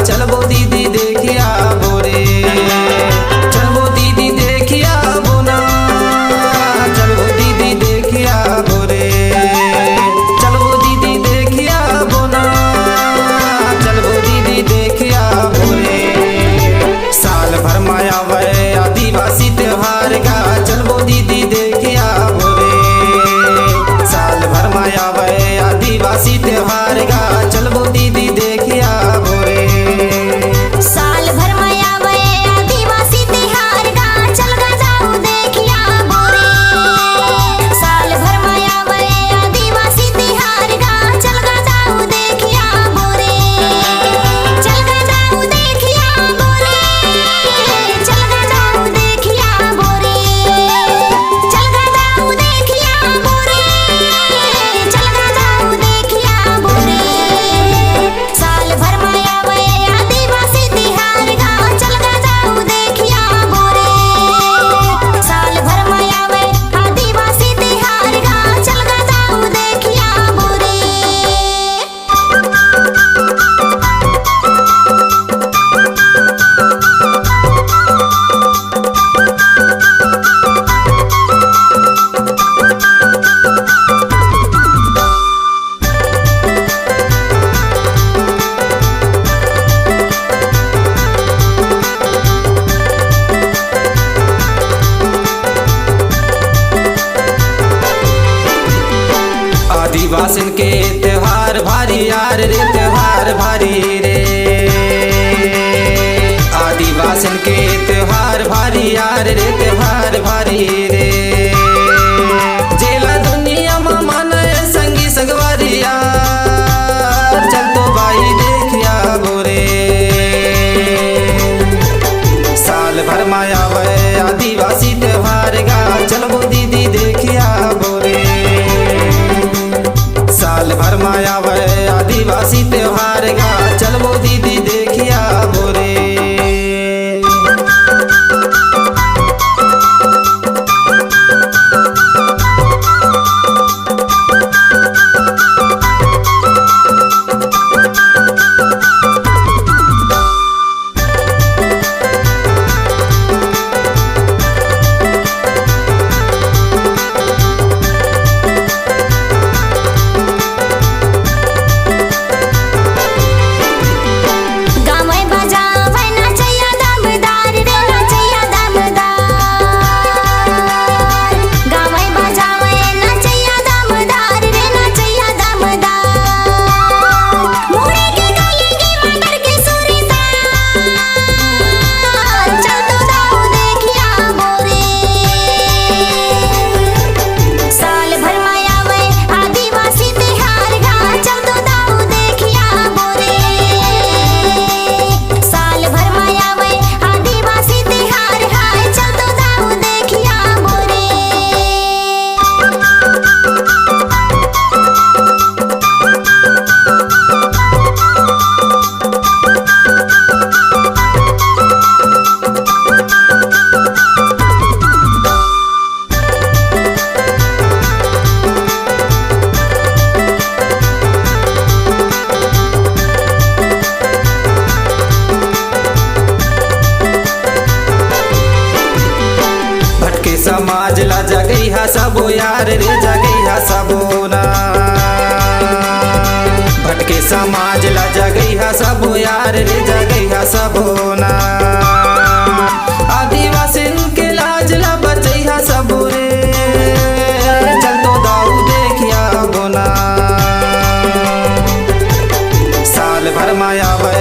चलबो दीदी देखिया बोरे, चलबो दीदी देखिया बोना, चलबो दीदी देखिया बोरे, चलबो दीदी देखिया बोना, चलबो दीदी देखिया बोरे। साल भर माया वे आदिवासी त्योहार का, चलबो दीदी देखिया बोरे। साल भर माया वे आदिवासी त्योहार का, चलबो दीदी देखिया बोरे। साल भर माया वे आदिवासी त्योहार का, चल गा जाऊ देखिया बोरे। साल भर माया वे आदिवासी त्योहार का, चल गा जाऊ देखिया बोरे। चल गा जाऊ देखिया बोरे, चल गा जाऊ देखिया बोरे, चल गा जाऊ देखिया बोरे, चल गा जाऊ देखिया बोरे। साल भर माया वे आदिवासी त्योहार का, चल गा जाऊ देखिया बोरे। साल भर माया वे आदिवासी त्योहार का, चल गा जाऊ देखिया बोरे। आदिवासिन के त्योहार भारी यार रे, त्योहार भारी रे। आदिवासिन के त्योहार भारी यार रे, त्योहार भारी रे। जेला दुनिया में माने संगी संगवारी यार, चल तो भाई देखिया बोरे। साल भर माया वे आदिवासी त्योहार का, चलबो दीदी देखिया बोरे। साल भर माया वे आदिवासी त्योहार का, चलबो दीदी देखिया बोरे। गावै बजावै नचैया दमदार रे, नचैया दमदार। गावै बजावै नचैया दमदार रे, नचैया दमदार। मुड़ी के गाएंगे मटर के सुरी तार, चल तो जाऊ देखिया बोरे। साल भर माया वे आदिवासी त्योहार का, चल तो जाऊ देखिया बोरे। साल भर माया वे आदिवासी त्योहार का, चल तो जाऊ देखिया बोरे। भटके समाज ला जगई हा सबो यार रे, जगई हा सबो ना। भटके समाज ला जगई हा सबो यार रे, जगई हा सबो ना। आदिवासिन के लाज ला बचई हा सबो रे, चल तो दाऊ देखिया बोना। साल भर माया वे